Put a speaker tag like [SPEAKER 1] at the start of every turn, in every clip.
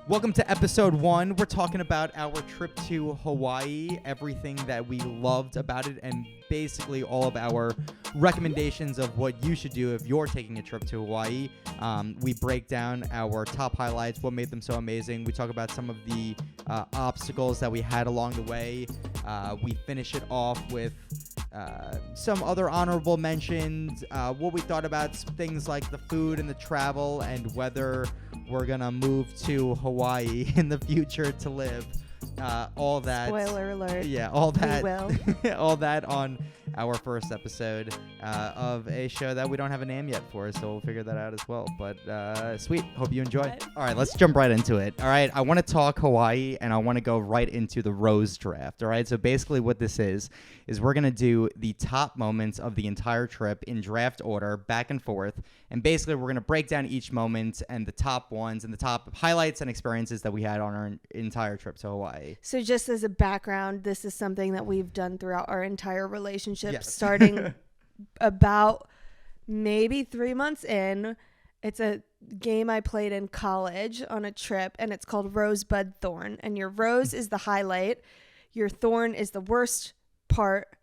[SPEAKER 1] Welcome to episode 1. We're talking about our trip to Hawaii, everything that we loved about it, and basically all of our recommendations of what you should do if you're taking a trip to Hawaii. We break down our top highlights, what made them so amazing. We talk about some of the obstacles that we had along the way. We finish it off with some other honorable mentions, what we thought about things like the food and the travel, and whether we're gonna move to Hawaii in the future to live. All that.
[SPEAKER 2] Spoiler alert.
[SPEAKER 1] Yeah, all that.
[SPEAKER 2] We will.
[SPEAKER 1] All that on our first episode of a show that we don't have a name yet for, so we'll figure that out as well. But sweet. Hope you enjoy. All right, let's jump right into it. All right, I want to talk Hawaii, and I want to go right into the Rose Draft. All right, so basically what this is we're going to do the top moments of the entire trip in draft order, back and forth. And basically we're going to break down each moment and the top ones and the top highlights and experiences that we had on our entire trip to Hawaii.
[SPEAKER 2] So just as a background, this is something that we've done throughout our entire relationship,
[SPEAKER 1] Yes.
[SPEAKER 2] starting about maybe 3 months in. It's a game I played in college on a trip, and it's called Rosebud Thorn. And your rose is the highlight. Your thorn is the worst part,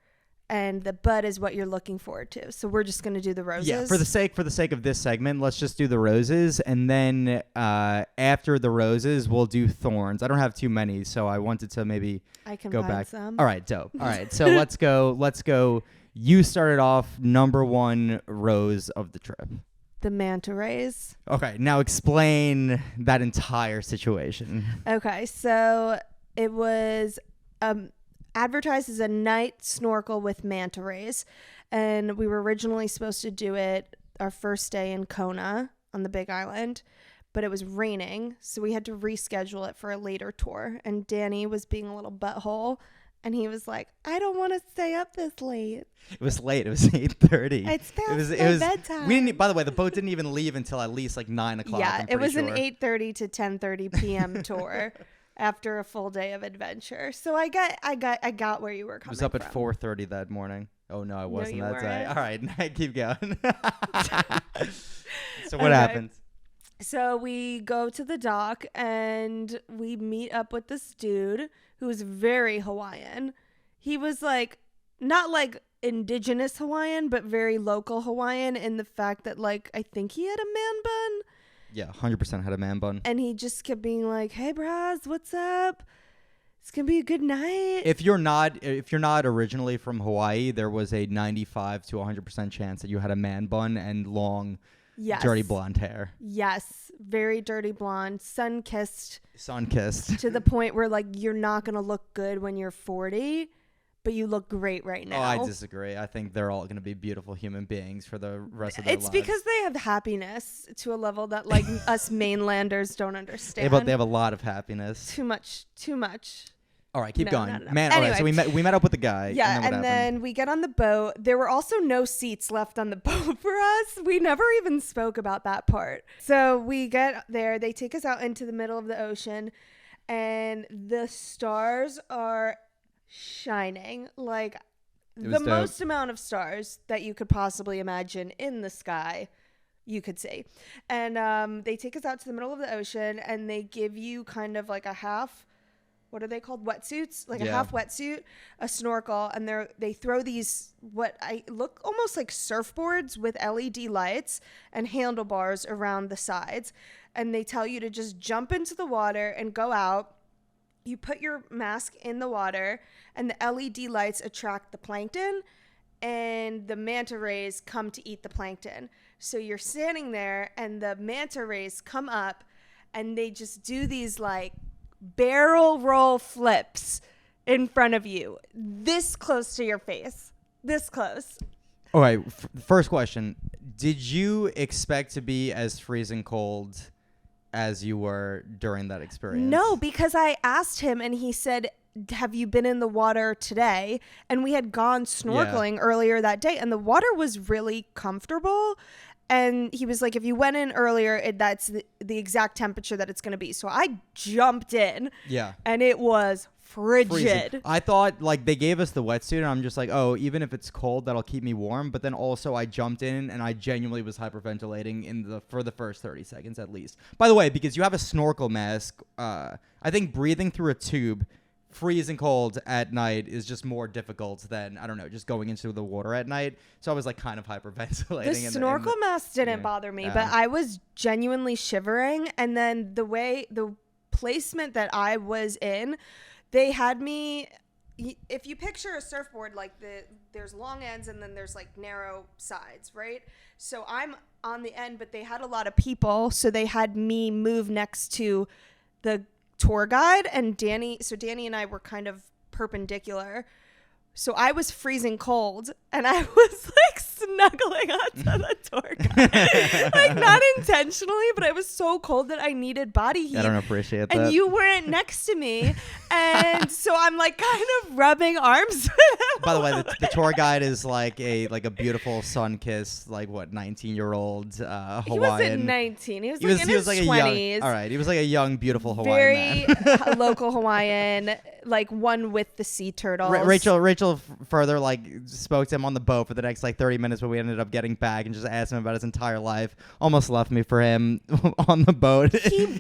[SPEAKER 2] and the bud is what you're looking forward to. So we're just going to do the roses.
[SPEAKER 1] Yeah, for the sake of this segment, let's just do the roses, and then after the roses, we'll do thorns. I don't have too many, so I wanted to maybe
[SPEAKER 2] I can
[SPEAKER 1] go
[SPEAKER 2] find
[SPEAKER 1] back.
[SPEAKER 2] some.
[SPEAKER 1] All right, dope. All right, so let's go. You started off number 1 rose of the trip.
[SPEAKER 2] The manta rays.
[SPEAKER 1] Okay, now explain that entire situation.
[SPEAKER 2] Okay, so it was advertised as a night snorkel with manta rays, and we were originally supposed to do it our first day in Kona on the Big Island, but it was raining, so we had to reschedule it for a later tour. And Danny was being a little butthole, and he was like, I don't want to stay up this late.
[SPEAKER 1] It was late. It was 8:30.
[SPEAKER 2] It's past my bedtime.
[SPEAKER 1] We didn't. By the way, the boat didn't even leave until at least like 9 o'clock.
[SPEAKER 2] Yeah, it was
[SPEAKER 1] sure.
[SPEAKER 2] an 8:30 to 10:30 p.m. tour after a full day of adventure. So I got where you were coming from.
[SPEAKER 1] I was up at 4:30 that morning. Oh no, I wasn't that day. All right, keep going. So what happened?
[SPEAKER 2] So we go to the dock and we meet up with this dude who was very Hawaiian. He was like, not like indigenous Hawaiian, but very local Hawaiian in the fact that, like, I think he had a man bun.
[SPEAKER 1] Yeah, 100% had a man bun.
[SPEAKER 2] And he just kept being like, hey, bros, what's up? It's going to be a good night.
[SPEAKER 1] If you're not originally from Hawaii, there was a 95 to 100% chance that you had a man bun and long, dirty blonde hair.
[SPEAKER 2] Yes, very dirty blonde, sun-kissed.
[SPEAKER 1] Sun-kissed.
[SPEAKER 2] To the point where, like, you're not going to look good when you're 40, but you look great right now.
[SPEAKER 1] Oh, I disagree. I think they're all going to be beautiful human beings for the rest of their lives.
[SPEAKER 2] It's because they have happiness to a level that, like, us mainlanders don't understand.
[SPEAKER 1] They have a lot of happiness.
[SPEAKER 2] Too much.
[SPEAKER 1] All right, keep going.
[SPEAKER 2] No.
[SPEAKER 1] Man,
[SPEAKER 2] anyway,
[SPEAKER 1] all right, so we met up with the guy.
[SPEAKER 2] Yeah,
[SPEAKER 1] and
[SPEAKER 2] then we get on the boat. There were also no seats left on the boat for us. We never even spoke about that part. So we get there. They take us out into the middle of the ocean, and the stars are shining. Like, the most amount of stars that you could possibly imagine in the sky. You could see. And they take us out to the middle of the ocean, and they give you kind of like a half, what are they called? Wetsuits? Like a half wetsuit, a snorkel, and they throw these, what I look almost like surfboards with LED lights and handlebars around the sides. And they tell you to just jump into the water and go out. You put your mask in the water, and the LED lights attract the plankton, and the manta rays come to eat the plankton. So you're standing there, and the manta rays come up, and they just do these, like, barrel roll flips in front of you, this close to your face, this close.
[SPEAKER 1] All right, first question. Did you expect to be as freezing cold as you were during that experience?
[SPEAKER 2] No, because I asked him, and he said, have you been in the water today? And we had gone snorkeling earlier that day, and the water was really comfortable. And he was like, if you went in earlier, that's the exact temperature that it's going to be. So I jumped in.
[SPEAKER 1] Yeah.
[SPEAKER 2] And it was frigid.
[SPEAKER 1] Freezing. I thought like they gave us the wetsuit and I'm just like, oh, even if it's cold, that'll keep me warm. But then also I jumped in and I genuinely was hyperventilating for the first 30 seconds at least. By the way, because you have a snorkel mask, I think breathing through a tube, freezing cold at night is just more difficult than, I don't know, just going into the water at night. So I was like kind of hyperventilating.
[SPEAKER 2] The snorkel mask didn't bother me, but I was genuinely shivering. And then the placement that I was in, they had me, if you picture a surfboard, like there's long ends and then there's like narrow sides, right? So I'm on the end, but they had a lot of people. So they had me move next to the tour guide and Danny and I were kind of perpendicular. So I was freezing cold and I was like snuggling onto the tour guide. Like not intentionally, but I was so cold that I needed body heat.
[SPEAKER 1] I don't appreciate that.
[SPEAKER 2] And you weren't next to me. And so I'm like kind of rubbing arms.
[SPEAKER 1] By the way, the tour guide is like a beautiful sun-kissed, like what, 19-year-old Hawaiian.
[SPEAKER 2] He wasn't 19. He was in his 20s.
[SPEAKER 1] All right, he was like a young, beautiful Hawaiian man.
[SPEAKER 2] Very local Hawaiian, like one with the sea turtles.
[SPEAKER 1] Rachel further like spoke to him on the boat for the next like 30 minutes, but we ended up getting back and just asked him about his entire life. Almost left me for him on the boat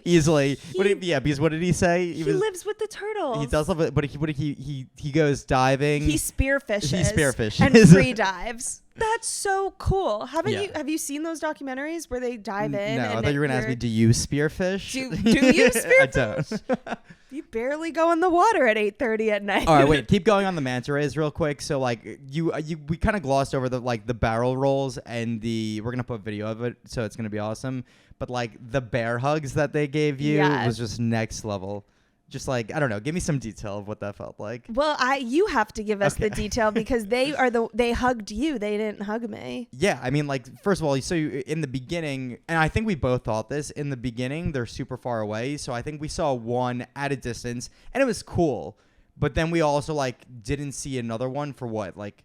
[SPEAKER 1] easily. Because what did he say?
[SPEAKER 2] He lives with the turtles.
[SPEAKER 1] He does love it, but he goes diving.
[SPEAKER 2] He spearfishes.
[SPEAKER 1] And
[SPEAKER 2] free dives. That's so cool. Have you seen those documentaries where they dive in?
[SPEAKER 1] No, I thought you were gonna ask me, do you spearfish?
[SPEAKER 2] Do you spearfish?
[SPEAKER 1] I don't.
[SPEAKER 2] You barely go in the water at 8:30 at night.
[SPEAKER 1] All right, wait. Keep going on the manta rays real quick. So like we kind of glossed over the barrel rolls and we're gonna put video of it, so it's gonna be awesome. But like the bear hugs that they gave you was just next level. Just like, I don't know, give me some detail of what that felt like.
[SPEAKER 2] Well, you have to give us the detail because they hugged you. They didn't hug me.
[SPEAKER 1] Yeah, I mean, like, first of all, so in the beginning, and I think we both thought this, in the beginning, they're super far away. So I think we saw one at a distance and it was cool. But then we also like didn't see another one for what, like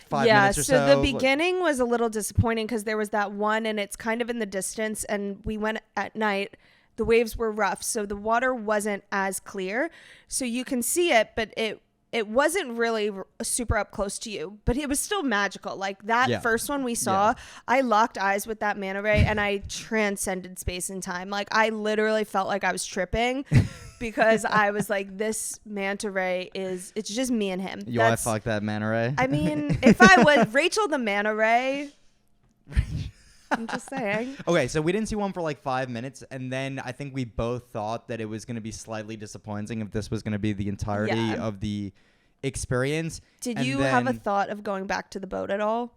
[SPEAKER 1] 5 minutes or so?
[SPEAKER 2] Yeah, so the beginning was a little disappointing because there was that one and it's kind of in the distance and we went at night. The waves were rough, so the water wasn't as clear. So you can see it, but it wasn't really super up close to you. But it was still magical. Like that first one we saw, I locked eyes with that manta ray and I transcended space and time. Like I literally felt like I was tripping because I was like, this manta ray it's just me and him.
[SPEAKER 1] I fuck that manta ray.
[SPEAKER 2] I mean, if I was Rachel the manta ray... I'm just saying.
[SPEAKER 1] Okay, so we didn't see one for like 5 minutes, and then I think we both thought that it was going to be slightly disappointing if this was going to be the entirety of the experience.
[SPEAKER 2] Did you have a thought of going back to the boat at all?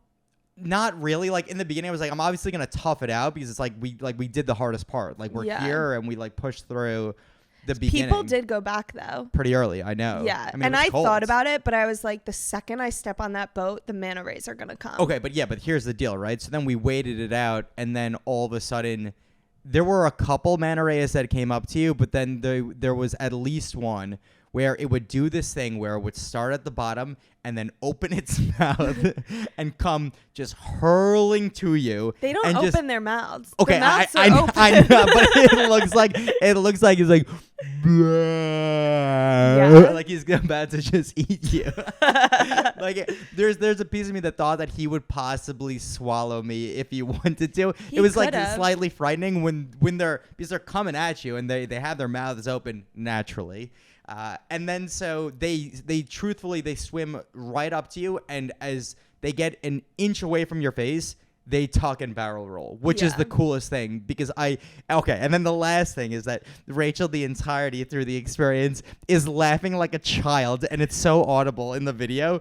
[SPEAKER 1] Not really. Like in the beginning, I was like, I'm obviously going to tough it out because it's like we did the hardest part. Like we're here and we like pushed through the beginning.
[SPEAKER 2] People did go back though.
[SPEAKER 1] Pretty early, I know.
[SPEAKER 2] Yeah,
[SPEAKER 1] I mean,
[SPEAKER 2] and I thought about it, but I was like, the second I step on that boat, the manta rays are gonna come.
[SPEAKER 1] Okay, but here's the deal, right? So then we waited it out, and then all of a sudden, there were a couple manta rays that came up to you, but then there was at least one where it would do this thing where it would start at the bottom and then open its mouth and come just hurling to you.
[SPEAKER 2] They don't open their mouths.
[SPEAKER 1] Okay,
[SPEAKER 2] their mouths are open.
[SPEAKER 1] I know, but it looks like he's like, like he's about to just eat you. Like there's a piece of me that thought that he would possibly swallow me if he wanted to. It was like slightly frightening because they're coming at you and they have their mouths open naturally. And then so they truthfully swim right up to you, and as they get an inch away from your face, they tuck and barrel roll, which is the coolest thing because and then the last thing is that Rachel the entirety through the experience is laughing like a child, and it's so audible in the video.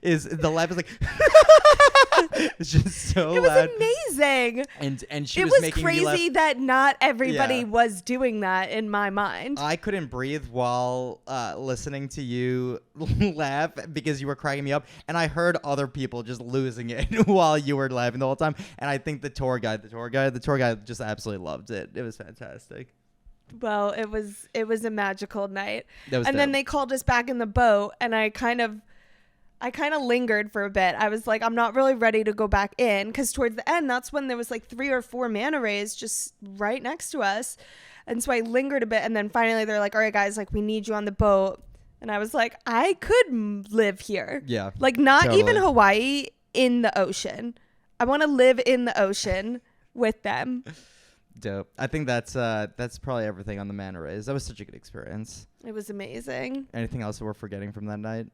[SPEAKER 1] Is the laugh is like it's just so
[SPEAKER 2] it was
[SPEAKER 1] loud.
[SPEAKER 2] Amazing,
[SPEAKER 1] and she
[SPEAKER 2] it
[SPEAKER 1] was
[SPEAKER 2] was
[SPEAKER 1] making
[SPEAKER 2] crazy
[SPEAKER 1] me laugh.
[SPEAKER 2] that not everybody was doing that in my mind.
[SPEAKER 1] I couldn't breathe while listening to you laugh because you were cracking me up, and I heard other people just losing it while you were laughing the whole time. And I think the tour guide just absolutely loved it. It was fantastic.
[SPEAKER 2] Well, it was a magical night.
[SPEAKER 1] That was
[SPEAKER 2] and
[SPEAKER 1] dope.
[SPEAKER 2] then they called us back in the boat, and I kind of I kind of lingered for a bit. I was like, I'm not really ready to go back in, because towards the end, that's when there was like 3 or 4 manta rays just right next to us. And so I lingered a bit, and then finally they're like, all right, guys, like, we need you on the boat. And I was like, I could live here.
[SPEAKER 1] Yeah.
[SPEAKER 2] Like, not
[SPEAKER 1] totally.
[SPEAKER 2] even Hawaii, in the ocean. I want to live in the ocean with them.
[SPEAKER 1] Dope. I think that's probably everything on the manta rays. That was such a good experience.
[SPEAKER 2] It was amazing.
[SPEAKER 1] Anything else that we're forgetting from that night?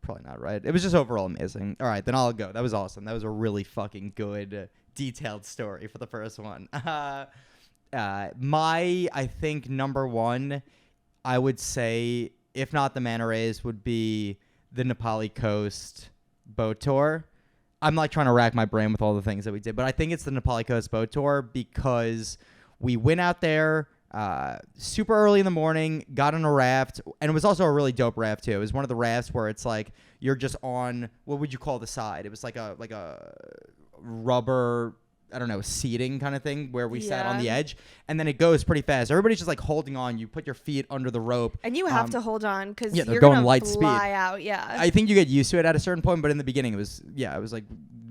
[SPEAKER 1] Probably not, right? It was just overall amazing. All right, then I'll go. That was awesome. That was a really fucking good, detailed story for the first one. I think number one, I would say, if not the manta rays, would be the Nepali Coast boat tour. I'm like trying to rack my brain with all the things that we did, but I think it's the Nepali Coast boat tour because we went out there super early in the morning, got on a raft, and it was also a really dope raft too. It was one of the rafts where it's like you're just on, what would you call the side? It was like a rubber, I don't know, seating kind of thing where we sat on the edge, and then it goes pretty fast. Everybody's just like holding on. You put your feet under the rope,
[SPEAKER 2] and you have to hold on because
[SPEAKER 1] they're
[SPEAKER 2] you're
[SPEAKER 1] going
[SPEAKER 2] gonna
[SPEAKER 1] light
[SPEAKER 2] fly
[SPEAKER 1] speed.
[SPEAKER 2] out. Yeah,
[SPEAKER 1] I think you get used to it at a certain point, but in the beginning it was like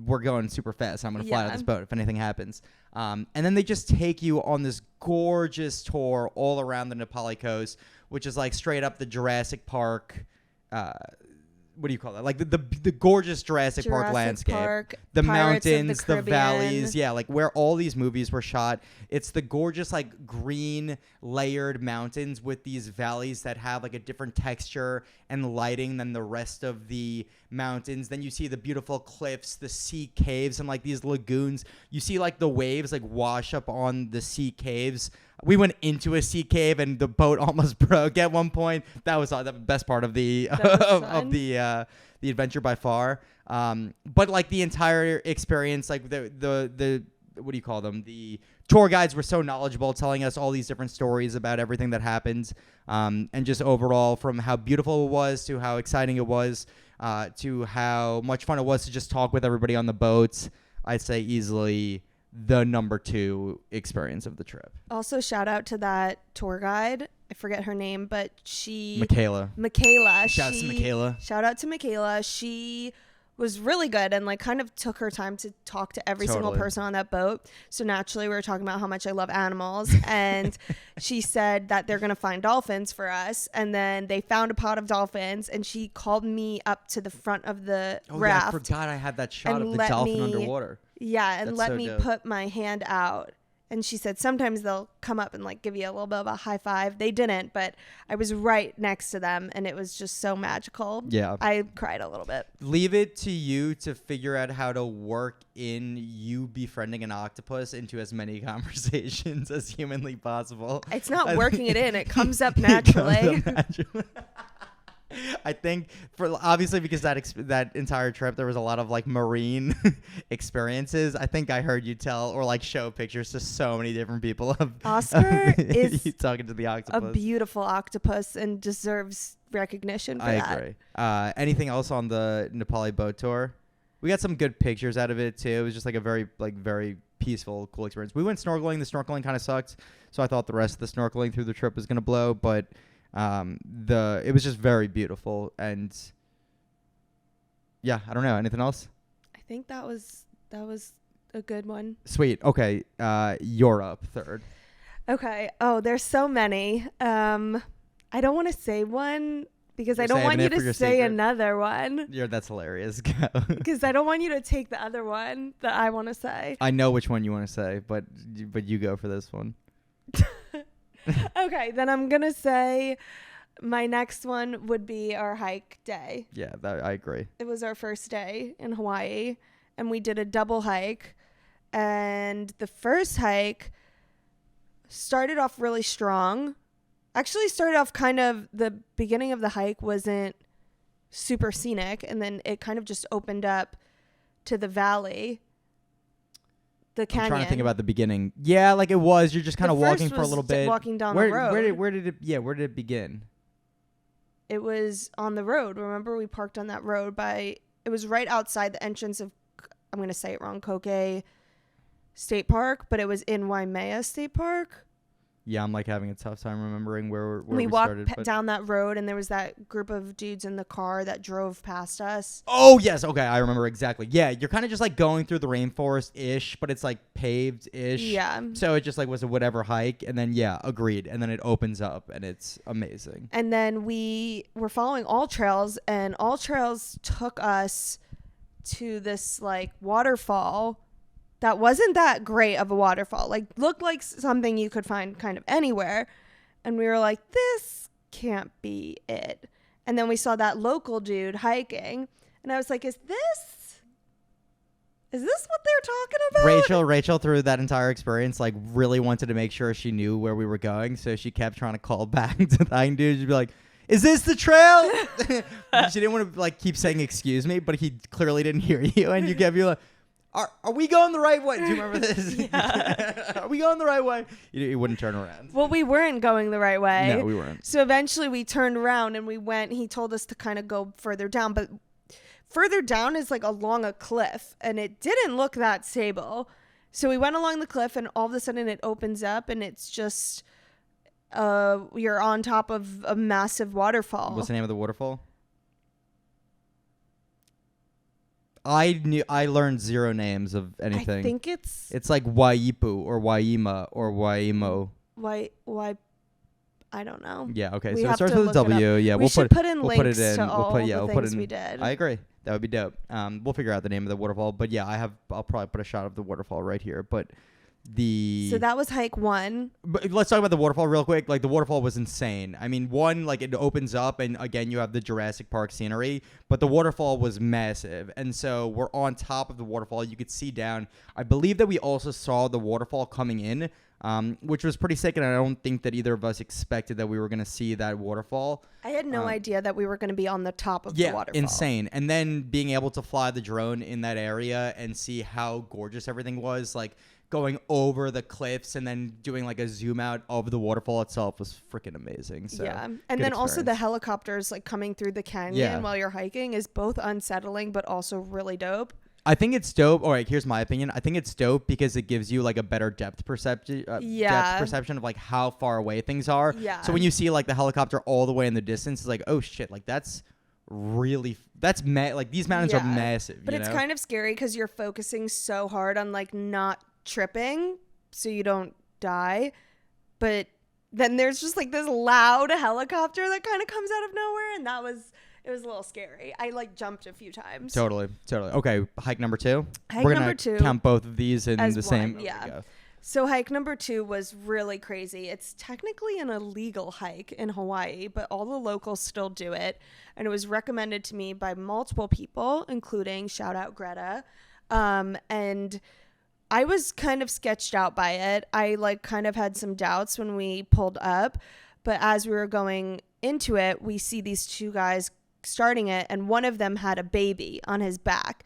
[SPEAKER 1] we're going super fast. I'm gonna fly out of this boat if anything happens. And then they just take you on this gorgeous tour all around the Nepali coast, which is like straight up the Jurassic Park. What do you call that? Like the gorgeous Jurassic Park landscape, the
[SPEAKER 2] Pirates
[SPEAKER 1] mountains,
[SPEAKER 2] of the
[SPEAKER 1] the valleys, like where all these movies were shot. It's the gorgeous like green layered mountains with these valleys that have like a different texture and lighting than the rest of the mountains. Then you see the beautiful cliffs, the sea caves, and like these lagoons. You see like the waves like wash up on the sea caves. We went into a sea cave and the boat almost broke at one point. That was the best part of the of the adventure by far. But like the entire experience, like the what do you call them? The tour guides were so knowledgeable, telling us all these different stories about everything that happened, and just overall from how beautiful it was to how exciting it was, to how much fun it was to just talk with everybody on the boats. I'd say easily the number 2 experience of the trip.
[SPEAKER 2] Also, shout out to that tour guide. I forget her name, but
[SPEAKER 1] Michaela.
[SPEAKER 2] Shout out to Michaela. She was really good and like kind of took her time to talk to every single person on that boat. So naturally we were talking about how much I love animals, and she said that they're going to find dolphins for us, and then they found a pod of dolphins, and she called me up to the front of the raft.
[SPEAKER 1] Yeah, I forgot I had that shot of the dolphin underwater.
[SPEAKER 2] Yeah, and
[SPEAKER 1] That's
[SPEAKER 2] let
[SPEAKER 1] so
[SPEAKER 2] me
[SPEAKER 1] dope.
[SPEAKER 2] put my hand out. And she said sometimes they'll come up and like give you a little bit of a high five. They didn't, but I was right next to them, and it was just so magical.
[SPEAKER 1] Yeah.
[SPEAKER 2] I cried a little bit.
[SPEAKER 1] Leave it to you to figure out how to work in you befriending an octopus into as many conversations as humanly possible.
[SPEAKER 2] It's not working it in. It comes up naturally.
[SPEAKER 1] I think for obviously because that entire trip there was a lot of like marine experiences. I think I heard you tell or like show pictures to so many different people of
[SPEAKER 2] Oscar is
[SPEAKER 1] you talking to the octopus.
[SPEAKER 2] a beautiful octopus and deserves recognition for that.
[SPEAKER 1] I agree. Anything else on the Nepali boat tour? We got some good pictures out of it too. It was just like a very peaceful, cool experience. We went snorkeling. The snorkeling kind of sucked, so I thought the rest of the snorkeling through the trip was gonna blow, but it was just very beautiful. And yeah, I don't know, anything else?
[SPEAKER 2] I think that was a good one.
[SPEAKER 1] Sweet. Okay, you're up third.
[SPEAKER 2] Okay. Oh, there's so many. I don't want to say one because I don't want you to say another one.
[SPEAKER 1] That's hilarious. Go.
[SPEAKER 2] Because I don't want you to take the other one that I want to say.
[SPEAKER 1] I know which one you want to say, but you go for this one.
[SPEAKER 2] Okay, then I'm going to say my next one would be our hike day.
[SPEAKER 1] Yeah, I agree.
[SPEAKER 2] It was our first day in Hawaii, and we did a double hike. And the first hike started off really strong. Actually started off kind of, the beginning of the hike wasn't super scenic, and then it kind of just opened up to the valley. The canyon.
[SPEAKER 1] I'm trying to think about the beginning. Yeah, like it was. You're just kind of walking for a little bit.
[SPEAKER 2] Walking down the road.
[SPEAKER 1] Where did it begin?
[SPEAKER 2] It was on the road. Remember, we parked on that road it was right outside the entrance of, I'm going to say it wrong, Koke State Park, but it was in Waimea State Park.
[SPEAKER 1] Yeah, I'm like having a tough time remembering where
[SPEAKER 2] we
[SPEAKER 1] we
[SPEAKER 2] walked
[SPEAKER 1] started. But
[SPEAKER 2] down that road, and there was that group of dudes in the car that drove past us.
[SPEAKER 1] oh yes, okay, I remember exactly. Yeah, you're kind of just like going through the rainforest ish, but it's like paved ish.
[SPEAKER 2] Yeah.
[SPEAKER 1] So it just like was a whatever hike, and then yeah, agreed. And then it opens up, and it's amazing.
[SPEAKER 2] And then we were following All Trails, and All Trails took us to this like waterfall that wasn't that great of a waterfall. Like looked like something you could find kind of anywhere. And we were like, this can't be it. And then we saw that local dude hiking, and I was like, is this what they're talking about?
[SPEAKER 1] Rachel through that entire experience like really wanted to make sure she knew where we were going, so she kept trying to call back to the hiking dude. She'd be like, is this the trail? She didn't want to like keep saying excuse me, but he clearly didn't hear you, and you kept you like, are we going the right way? Do you remember this?
[SPEAKER 2] Yeah.
[SPEAKER 1] Are we going the right way? You wouldn't turn around.
[SPEAKER 2] Well, we weren't going the right way.
[SPEAKER 1] No, we weren't.
[SPEAKER 2] So eventually we turned around and we went. He told us to kind of go further down, but further down is like along a cliff, and it didn't look that stable. So we went along the cliff, and all of a sudden it opens up, and it's just you're on top of a massive waterfall.
[SPEAKER 1] What's the name of the waterfall? I learned zero names of anything.
[SPEAKER 2] I think it's
[SPEAKER 1] like Waipu or Waima or Waimo.
[SPEAKER 2] why I don't know.
[SPEAKER 1] Yeah, okay.
[SPEAKER 2] We
[SPEAKER 1] So it
[SPEAKER 2] have
[SPEAKER 1] starts
[SPEAKER 2] to
[SPEAKER 1] with a
[SPEAKER 2] look it
[SPEAKER 1] W. Yeah,
[SPEAKER 2] we should put in
[SPEAKER 1] we'll
[SPEAKER 2] links
[SPEAKER 1] put it in.
[SPEAKER 2] to
[SPEAKER 1] We'll
[SPEAKER 2] all
[SPEAKER 1] put,
[SPEAKER 2] the
[SPEAKER 1] we'll put
[SPEAKER 2] things
[SPEAKER 1] in.
[SPEAKER 2] we did.
[SPEAKER 1] I agree. That would be dope. We'll figure out the name of the waterfall. But yeah, I'll probably put a shot of the waterfall right here. But
[SPEAKER 2] So that was hike 1.
[SPEAKER 1] But let's talk about the waterfall real quick. Like the waterfall was insane. I mean, one, like it opens up and again you have the Jurassic Park scenery, but the waterfall was massive. And so we're on top of the waterfall. You could see down. I believe that we also saw the waterfall coming in, which was pretty sick. And I don't think that either of us expected that we were going to see that waterfall.
[SPEAKER 2] I had no idea that we were going to be on the top of the waterfall.
[SPEAKER 1] Yeah, insane. And then being able to fly the drone in that area and see how gorgeous everything was, like going over the cliffs and then doing like a zoom out of the waterfall itself was freaking amazing. So
[SPEAKER 2] yeah. And then also the helicopters like coming through the canyon while you're hiking is both unsettling but also really dope.
[SPEAKER 1] I think it's dope. All right, here's my opinion. I think it's dope because it gives you like a better depth perception of like how far away things are.
[SPEAKER 2] Yeah.
[SPEAKER 1] So when you see like the helicopter all the way in the distance, it's like, oh shit, like that's really like these mountains are massive.
[SPEAKER 2] But it's kind of scary because you're focusing so hard on like not tripping so you don't die, but then there's just like this loud helicopter that kind of comes out of nowhere, and it was a little scary. I like jumped a few times.
[SPEAKER 1] Totally. Okay, hike number 2.
[SPEAKER 2] We're gonna
[SPEAKER 1] count both of these in
[SPEAKER 2] as
[SPEAKER 1] the same.
[SPEAKER 2] one, yeah. So hike number 2 was really crazy. It's technically an illegal hike in Hawaii, but all the locals still do it, and it was recommended to me by multiple people, including shout out Greta, and I was kind of sketched out by it. I like kind of had some doubts when we pulled up, but as we were going into it, we see these 2 guys starting it, and one of them had a baby on his back.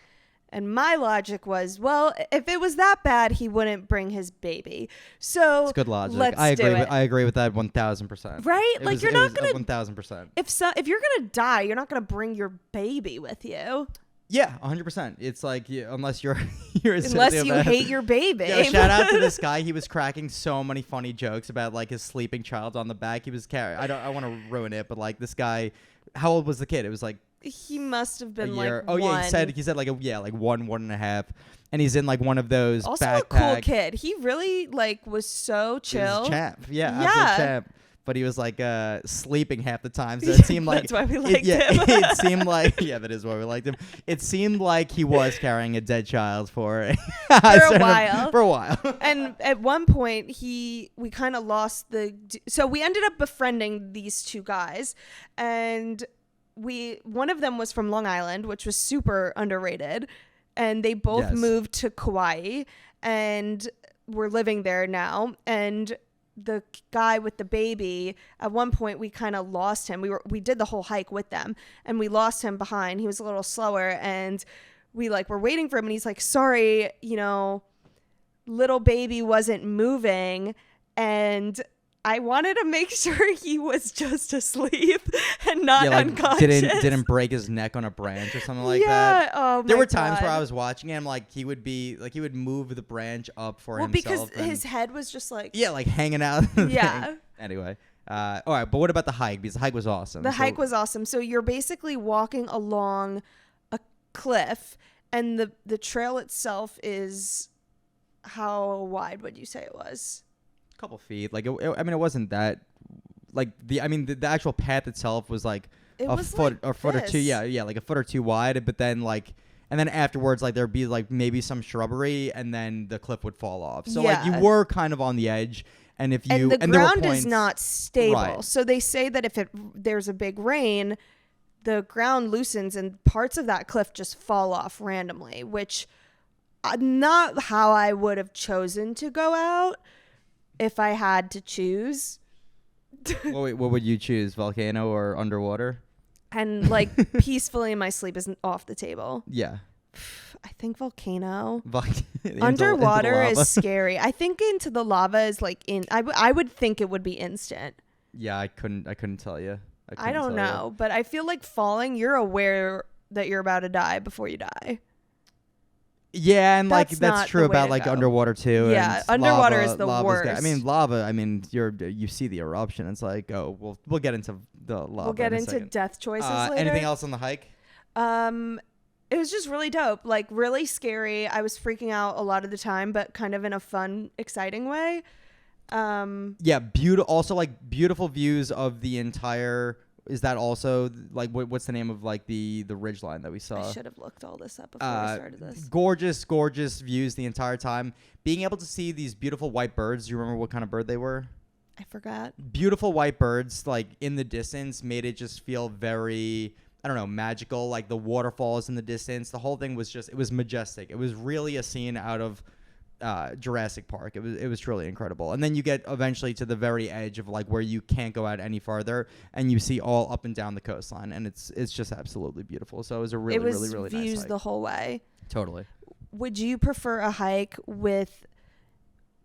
[SPEAKER 2] And my logic was, well, if it was that bad, he wouldn't bring his baby. So
[SPEAKER 1] it's good logic.
[SPEAKER 2] Let's
[SPEAKER 1] I agree.
[SPEAKER 2] do it.
[SPEAKER 1] I agree with that 1,000%.
[SPEAKER 2] Right? Like you're not gonna
[SPEAKER 1] 1,000%.
[SPEAKER 2] If you're gonna die, you're not gonna bring your baby with you.
[SPEAKER 1] Yeah, 100%. It's like unless you're
[SPEAKER 2] unless you hate your baby.
[SPEAKER 1] Yo, shout out to this guy. He was cracking so many funny jokes about like his sleeping child on the back. He was carrying. I want to ruin it, but like this guy, how old was the kid? It was like
[SPEAKER 2] he must have been
[SPEAKER 1] like
[SPEAKER 2] oh
[SPEAKER 1] 1.
[SPEAKER 2] Yeah,
[SPEAKER 1] he said like 1.5, and he's in like one of those.
[SPEAKER 2] Also
[SPEAKER 1] backpack.
[SPEAKER 2] a cool kid. He really like was so chill.
[SPEAKER 1] He's a champ. Yeah, absolute champ. But he was like sleeping half the time, so it seemed like
[SPEAKER 2] that's why we liked him.
[SPEAKER 1] It seemed like that is why we liked him. It seemed like he was carrying a dead child for a while. For a while.
[SPEAKER 2] And at one point, we kind of lost so we ended up befriending these 2 guys, and one of them was from Long Island, which was super underrated, and they both moved to Kauai and we're living there now. And the guy with the baby, at one point we kind of lost him. We did the whole hike with them and we lost him behind. He was a little slower, and we like were waiting for him, and he's like, sorry, little baby wasn't moving. And I wanted to make sure he was just asleep and not
[SPEAKER 1] like
[SPEAKER 2] unconscious.
[SPEAKER 1] didn't break his neck on a branch or something like that.
[SPEAKER 2] Oh
[SPEAKER 1] There
[SPEAKER 2] my
[SPEAKER 1] were times
[SPEAKER 2] God.
[SPEAKER 1] where I was watching him, like he would move the branch up for
[SPEAKER 2] Well,
[SPEAKER 1] himself.
[SPEAKER 2] because his head was just like.
[SPEAKER 1] Yeah, like hanging out.
[SPEAKER 2] Yeah.
[SPEAKER 1] Thing. Anyway, all right. But what about the hike? Because the hike was awesome.
[SPEAKER 2] The hike was awesome. So you're basically walking along a cliff, and the trail itself is, how wide would you say it was?
[SPEAKER 1] a couple feet. Like it wasn't that. Like the actual path itself was like a foot or two. Yeah, like a foot or two wide. But then and then afterwards, like there'd be like maybe some shrubbery, and then the cliff would fall off. So like you were kind of on the edge. And if you
[SPEAKER 2] the ground is not stable,
[SPEAKER 1] right.
[SPEAKER 2] So they say that if there's a big rain, the ground loosens and parts of that cliff just fall off randomly, which not how I would have chosen to go out if I had to choose.
[SPEAKER 1] What would you choose, volcano or underwater?
[SPEAKER 2] And like peacefully, my sleep isn't off the table.
[SPEAKER 1] Yeah.
[SPEAKER 2] I think volcano.
[SPEAKER 1] into
[SPEAKER 2] Underwater
[SPEAKER 1] lava.
[SPEAKER 2] is scary. I think into the lava is like I would think it would be instant.
[SPEAKER 1] Yeah, I couldn't tell you.
[SPEAKER 2] I don't know, but I feel like falling, you're aware that you're about to die before you die.
[SPEAKER 1] Yeah, and that's true about
[SPEAKER 2] like
[SPEAKER 1] underwater too.
[SPEAKER 2] Yeah,
[SPEAKER 1] and
[SPEAKER 2] underwater is the
[SPEAKER 1] lava's
[SPEAKER 2] worst.
[SPEAKER 1] Lava. You see the eruption. It's like, oh, we'll get into the lava.
[SPEAKER 2] We'll get
[SPEAKER 1] in a
[SPEAKER 2] into
[SPEAKER 1] second.
[SPEAKER 2] death choices later.
[SPEAKER 1] Anything else on the hike?
[SPEAKER 2] It was just really dope, like really scary. I was freaking out a lot of the time, but kind of in a fun, exciting way.
[SPEAKER 1] Yeah, also like beautiful views of the entire. Is that also like what's the name of like the ridge line that we saw?
[SPEAKER 2] I should have looked all this up before we started this.
[SPEAKER 1] Gorgeous views the entire time. Being able to see these beautiful white birds. Do you remember what kind of bird they were?
[SPEAKER 2] I forgot.
[SPEAKER 1] Beautiful white birds, like in the distance, made it just feel very, I don't know, magical. Like the waterfalls in the distance. The whole thing was it was majestic. It was really a scene out of Jurassic Park. It was truly incredible. And then you get eventually to the very edge of like where you can't go out any farther, and you see all up and down the coastline, and it's just absolutely beautiful. So it was a really nice hike.
[SPEAKER 2] Views the whole way.
[SPEAKER 1] Totally.
[SPEAKER 2] Would you prefer a hike with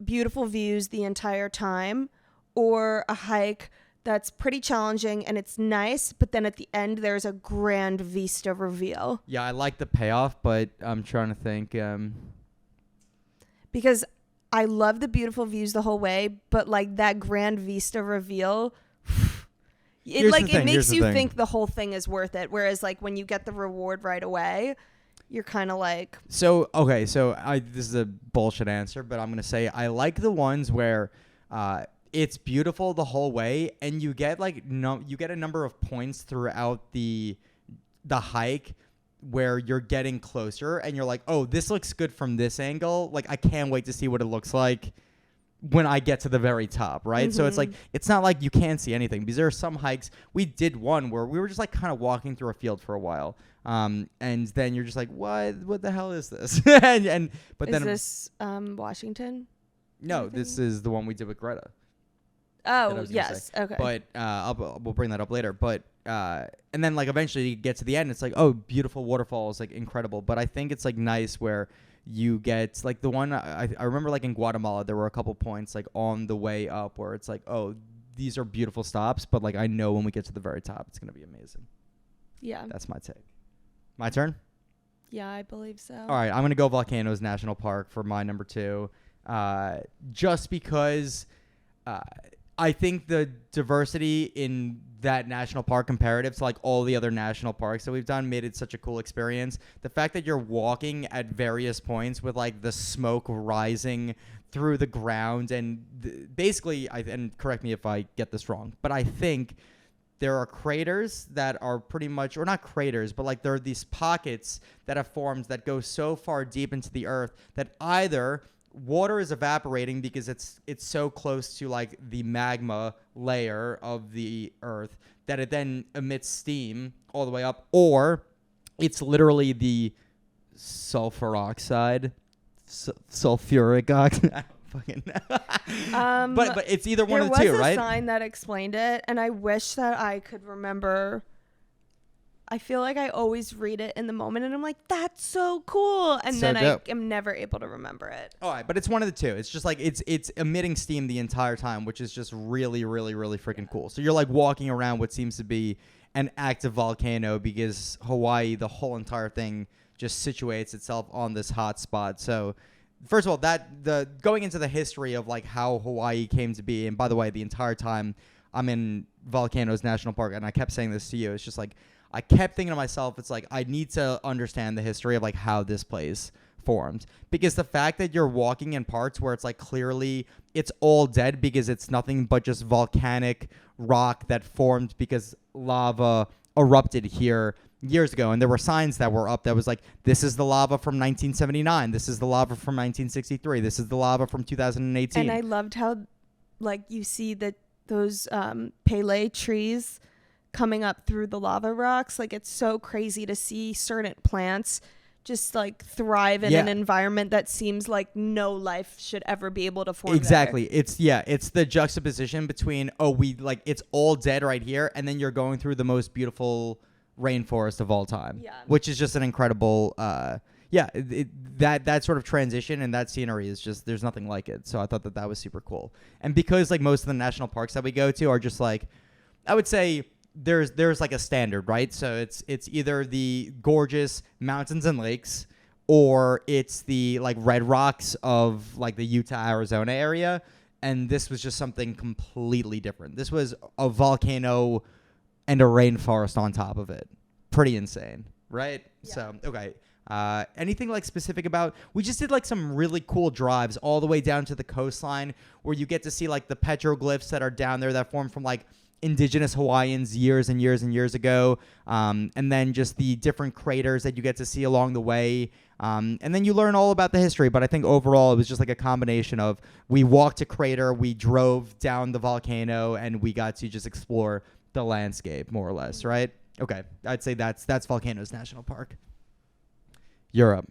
[SPEAKER 2] beautiful views the entire time, or a hike that's pretty challenging and it's nice, but then at the end there's a grand vista reveal?
[SPEAKER 1] Yeah, I like the payoff, but I'm trying to think.
[SPEAKER 2] Because I love the beautiful views the whole way, but like that grand vista reveal, it makes you think the whole thing is worth it. Whereas like when you get the reward right away, you're kind of like.
[SPEAKER 1] So this is a bullshit answer, but I'm gonna say I like the ones where it's beautiful the whole way, and you get you get a number of points throughout the hike where you're getting closer and you're like, oh, this looks good from this angle. Like, I can't wait to see what it looks like when I get to the very top, right? Mm-hmm. So it's like, it's not like you can't see anything, because there are some hikes. We did one where we were just like kind of walking through a field for a while. And then you're just like, what the hell is this? But then
[SPEAKER 2] is this Washington?
[SPEAKER 1] No, this is the one we did with Greta.
[SPEAKER 2] Oh, yes. Okay.
[SPEAKER 1] But we'll bring that up later. But and then like eventually you get to the end, it's like, oh, beautiful waterfalls, like incredible. But I think it's like nice where you get like the one I remember, like in Guatemala, there were a couple points like on the way up where it's like, oh, these are beautiful stops, but like I know when we get to the very top, it's gonna be amazing.
[SPEAKER 2] Yeah.
[SPEAKER 1] That's my take. My turn?
[SPEAKER 2] Yeah, I believe so.
[SPEAKER 1] All right, I'm gonna go Volcanoes National Park for my number 2, just because. I think the diversity in that national park comparative to like all the other national parks that we've done made it such a cool experience. The fact that you're walking at various points with like the smoke rising through the ground and basically, and correct me if I get this wrong, but I think there are craters that are pretty much, or not craters, but like there are these pockets that have formed that go so far deep into the earth that either water is evaporating because it's so close to like the magma layer of the earth that it then emits steam all the way up, or it's literally the sulfuric oxide. I don't fucking know. But it's either one of the two, right?
[SPEAKER 2] There was a sign that explained it, and I wish that I could remember I feel like I always read it in the moment and I'm like, that's so cool. And then I am never able to remember it.
[SPEAKER 1] All right, but it's one of the two. It's just like it's emitting steam the entire time, which is just really, really, really freaking cool. So you're like walking around what seems to be an active volcano because Hawaii, the whole entire thing just situates itself on this hot spot. So first of all, going into the history of like how Hawaii came to be, and by the way, the entire time I'm in Volcanoes National Park, and I kept saying this to you, it's just like I kept thinking to myself, it's like I need to understand the history of like how this place formed, because the fact that you're walking in parts where it's like clearly it's all dead because it's nothing but just volcanic rock that formed because lava erupted here years ago, and there were signs that were up that was like, this is the lava from 1979, this is the lava from 1963, this is the lava from 2018.
[SPEAKER 2] And I loved how like you see those Pele trees coming up through the lava rocks. Like, it's so crazy to see certain plants just like thrive in an environment that seems like no life should ever be able to form.
[SPEAKER 1] Exactly.
[SPEAKER 2] There.
[SPEAKER 1] It's the juxtaposition between it's all dead right here, and then you're going through the most beautiful rainforest of all time, which is just an incredible that sort of transition and that scenery is just, there's nothing like it. So I thought that was super cool. And because like most of the national parks that we go to are just like, I would say there's like a standard, right? So it's either the gorgeous mountains and lakes, or it's the like red rocks of like the Utah, Arizona area. And this was just something completely different. This was a volcano and a rainforest on top of it. Pretty insane, right? Yeah. So, okay. Anything like specific about, we just did like some really cool drives all the way down to the coastline where you get to see like the petroglyphs that are down there that formed from like indigenous Hawaiians years and years and years ago. And then just the different craters that you get to see along the way. And then you learn all about the history. But I think overall it was just like a combination of, we walked a crater, we drove down the volcano, and we got to just explore the landscape more or less, right? Okay. I'd say that's Volcanoes National Park. Europe.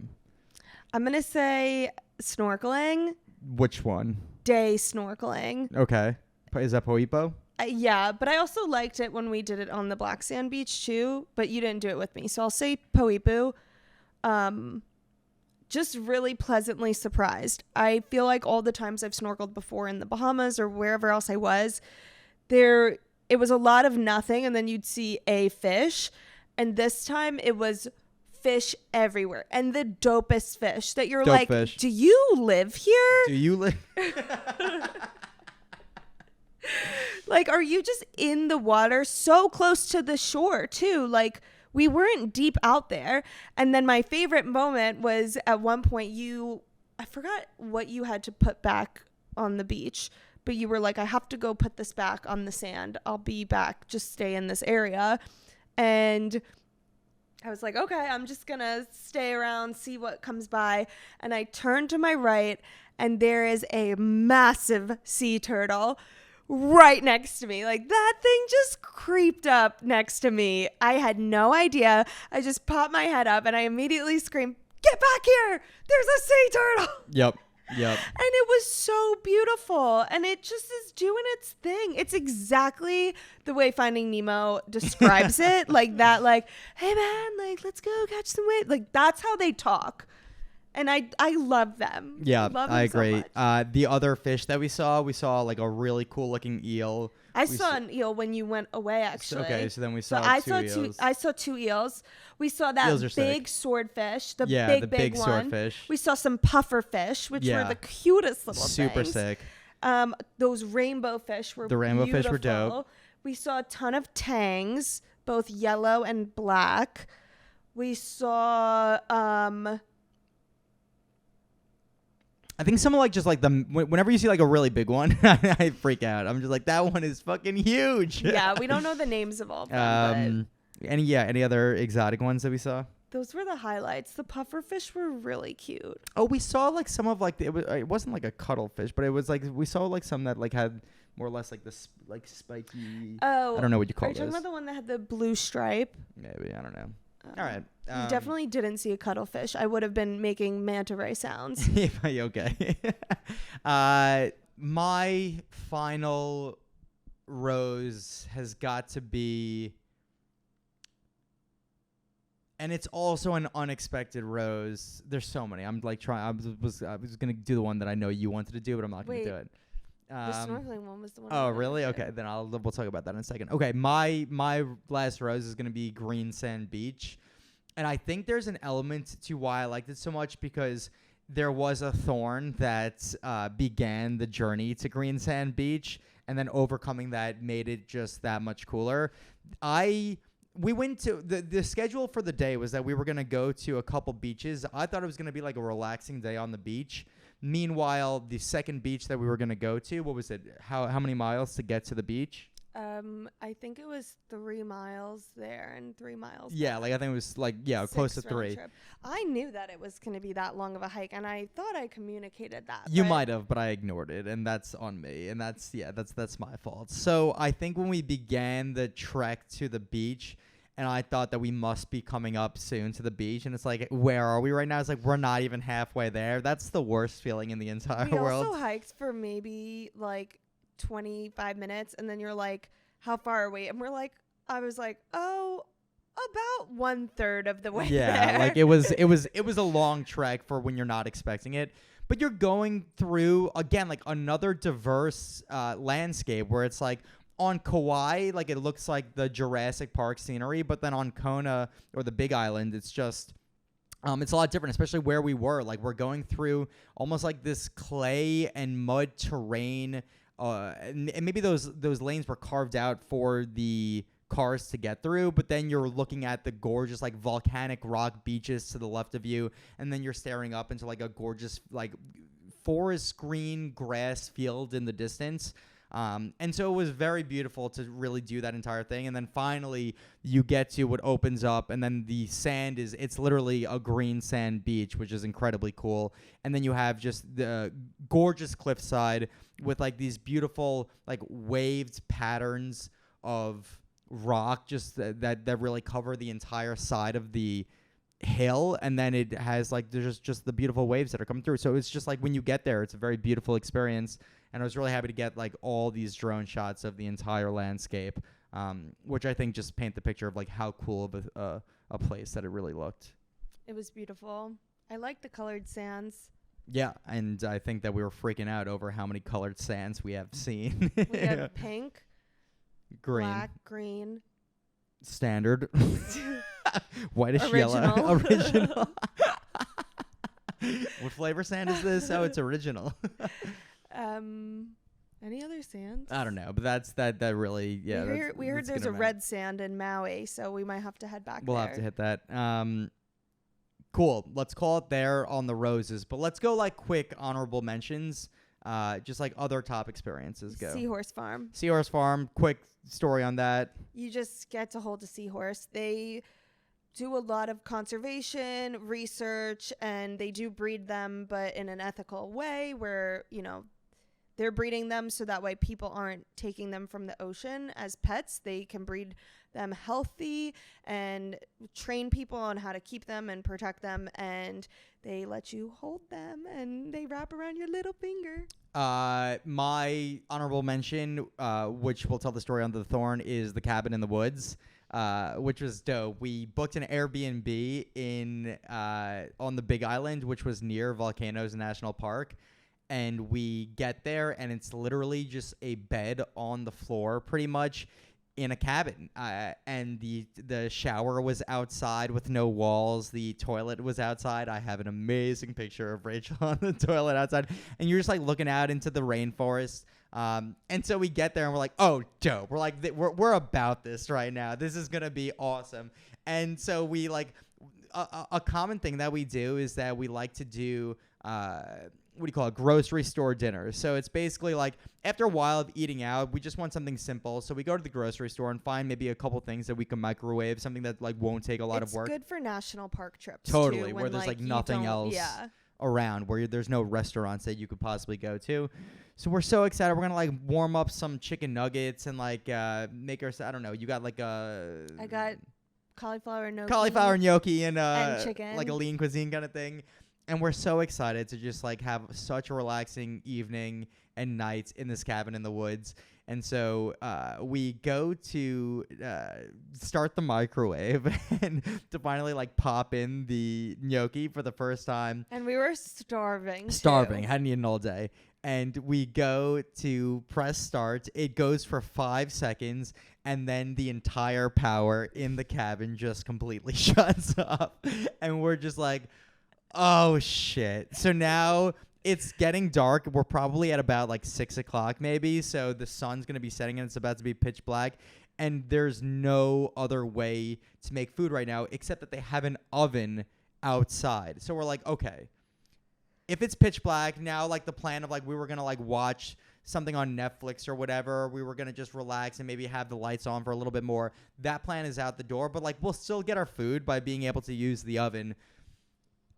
[SPEAKER 2] I'm going to say snorkeling.
[SPEAKER 1] Which one?
[SPEAKER 2] Day snorkeling.
[SPEAKER 1] Okay. Is that Poipo?
[SPEAKER 2] Yeah, but I also liked it when we did it on the Black Sand Beach too, but you didn't do it with me. So I'll say Poipu. Just really pleasantly surprised. I feel like all the times I've snorkeled before in the Bahamas or wherever else I was, it was a lot of nothing, and then you'd see a fish. And this time it was fish everywhere, and the dopest fish that you're like, do you live here?
[SPEAKER 1] Do you live?
[SPEAKER 2] Like, are you just in the water so close to the shore too? Like, we weren't deep out there. And then my favorite moment was at one point I forgot what you had to put back on the beach, but you were like, I have to go put this back on the sand. I'll be back. Just stay in this area. And I was like, okay, I'm just going to stay around, see what comes by. And I turned to my right, and there is a massive sea turtle right next to me. Like, that thing just creeped up next to me. I had no idea. I just popped my head up, and I immediately screamed, get back here. There's a sea turtle.
[SPEAKER 1] Yep.
[SPEAKER 2] And it was so beautiful, and it just is doing its thing. It's exactly the way Finding Nemo describes it. Like that, like, hey man, like, let's go catch some waves. Like, that's how they talk. And I love them.
[SPEAKER 1] Yeah,
[SPEAKER 2] love them
[SPEAKER 1] I agree.
[SPEAKER 2] So
[SPEAKER 1] The other fish that we saw like a really cool looking eel.
[SPEAKER 2] I saw an eel when you went away, actually.
[SPEAKER 1] Okay, so then we saw two eels.
[SPEAKER 2] I saw two eels. We saw that big swordfish, the big one.
[SPEAKER 1] Swordfish.
[SPEAKER 2] We saw some puffer fish, which were the cutest little
[SPEAKER 1] Super
[SPEAKER 2] things.
[SPEAKER 1] sick.
[SPEAKER 2] Those rainbow fish were
[SPEAKER 1] fish were dope.
[SPEAKER 2] We saw a ton of tangs, both yellow and black. We saw
[SPEAKER 1] I think some of like just like whenever you see like a really big one, I freak out. I'm just like, that one is fucking huge.
[SPEAKER 2] Yeah, we don't know the names of all of them.
[SPEAKER 1] Any other exotic ones that we saw?
[SPEAKER 2] Those were the highlights. The puffer fish were really cute.
[SPEAKER 1] Oh, we saw like some of like it wasn't like a cuttlefish, but it was like we saw like some that like had more or less like this like spiky.
[SPEAKER 2] Oh,
[SPEAKER 1] I don't know what you call it.
[SPEAKER 2] Are you talking about the one that had the blue stripe?
[SPEAKER 1] Maybe, I don't know. All right.
[SPEAKER 2] You definitely didn't see a cuttlefish. I would have been making manta ray sounds.
[SPEAKER 1] Okay. My final rose has got to be And it's also an unexpected rose. There's so many. I'm like trying. I was gonna do the one that I know you wanted to do, but I'm not gonna do it.
[SPEAKER 2] The snorkeling one was the one.
[SPEAKER 1] Oh, really? Okay, then we'll talk about that in a second. Okay, my last rose is gonna be Green Sand Beach, and I think there's an element to why I liked it so much because there was a thorn that began the journey to Green Sand Beach, and then overcoming that made it just that much cooler. We went to the schedule for the day was that we were gonna go to a couple beaches. I thought it was gonna be like a relaxing day on the beach. Meanwhile, the second beach that we were gonna go to, what was it? How many miles to get to the beach?
[SPEAKER 2] I think it was 3 miles there and 3 miles.
[SPEAKER 1] Yeah,
[SPEAKER 2] back.
[SPEAKER 1] like I think it was like close to 3.
[SPEAKER 2] Trip. I knew that it was gonna be that long of a hike, and I thought I communicated that.
[SPEAKER 1] You might have, but I ignored it, and that's on me, and that's my fault. So I think when we began the trek to the beach, and I thought that we must be coming up soon to the beach, and it's like, where are we right now? It's like we're not even halfway there. That's the worst feeling in the entire world.
[SPEAKER 2] We also hiked for maybe like 25 minutes, and then you're like, how far are we? And I was like, oh, about 1/3 of the way there.
[SPEAKER 1] Like it was a long trek for when you're not expecting it. But you're going through, again, like another diverse landscape where it's like, on Kauai, like it looks like the Jurassic Park scenery, but then on Kona or the Big Island, it's just it's a lot different, especially where we were. Like we're going through almost like this clay and mud terrain, and maybe those lanes were carved out for the cars to get through, but then you're looking at the gorgeous like volcanic rock beaches to the left of you, and then you're staring up into like a gorgeous like forest green grass field in the distance. And so it was very beautiful to really do that entire thing. And then finally you get to what opens up, and then the sand it's literally a green sand beach, which is incredibly cool. And then you have just the gorgeous cliffside with like these beautiful like waved patterns of rock just that really cover the entire side of the hill, and then it has like there's just the beautiful waves that are coming through. So it's just like when you get there, it's a very beautiful experience. And I was really happy to get like all these drone shots of the entire landscape, which I think just paint the picture of like how cool of a place that it really looked.
[SPEAKER 2] It was beautiful. I like the colored sands.
[SPEAKER 1] Yeah, and I think that we were freaking out over how many colored sands we have seen.
[SPEAKER 2] We had pink,
[SPEAKER 1] green,
[SPEAKER 2] black, green,
[SPEAKER 1] standard, whitish
[SPEAKER 2] original.
[SPEAKER 1] Yellow, original. What flavor sand is this? Oh, it's original.
[SPEAKER 2] Any other sands?
[SPEAKER 1] I don't know, but that really, yeah.
[SPEAKER 2] We heard there's a red sand in Maui, so we might have to head back
[SPEAKER 1] We'll
[SPEAKER 2] there.
[SPEAKER 1] have to hit that. Cool. Let's call it there on the roses, but let's go like quick honorable mentions. Just like other top experiences go.
[SPEAKER 2] Seahorse Farm.
[SPEAKER 1] Seahorse Farm. Quick story on that.
[SPEAKER 2] You just get to hold a seahorse. They do a lot of conservation research, and they do breed them, but in an ethical way where, they're breeding them so that way people aren't taking them from the ocean as pets. They can breed them healthy and train people on how to keep them and protect them, and they let you hold them and they wrap around your little finger.
[SPEAKER 1] My honorable mention, which will tell the story on the Thorn, is the cabin in the woods, which was dope. We booked an Airbnb on the Big Island, which was near Volcanoes National Park. And we get there, and it's literally just a bed on the floor, pretty much, in a cabin. And the shower was outside with no walls. The toilet was outside. I have an amazing picture of Rachel on the toilet outside. And you're just, like, looking out into the rainforest. And so we get there, and we're like, oh, dope. We're like, we're about this right now. This is going to be awesome. And so we, like, a common thing that we do is that we like to do what do you call it? Grocery store dinners. So it's basically like after a while of eating out, we just want something simple. So we go to the grocery store and find maybe a couple things that we can microwave, something that like won't take a lot of work.
[SPEAKER 2] It's good for national park trips.
[SPEAKER 1] Totally,
[SPEAKER 2] too,
[SPEAKER 1] where there's like nothing else around, where there's no restaurants that you could possibly go to. So we're so excited. We're gonna like warm up some chicken nuggets and like make our, I don't know. You got like
[SPEAKER 2] I got cauliflower gnocchi.
[SPEAKER 1] Cauliflower gnocchi and
[SPEAKER 2] chicken.
[SPEAKER 1] Like a lean cuisine kind of thing. And we're so excited to just like have such a relaxing evening and night in this cabin in the woods. And so we go to start the microwave and to finally like pop in the gnocchi for the first time.
[SPEAKER 2] And we were starving.
[SPEAKER 1] Hadn't eaten all day. And we go to press start. It goes for 5 seconds, and then the entire power in the cabin just completely shuts off. And we're just like, oh, shit. So now it's getting dark. We're probably at about like 6 o'clock maybe. So the sun's going to be setting and it's about to be pitch black. And there's no other way to make food right now except that they have an oven outside. So we're like, okay. If it's pitch black now, like the plan of like we were going to like watch something on Netflix or whatever, we were going to just relax and maybe have the lights on for a little bit more. That plan is out the door, but like we'll still get our food by being able to use the oven.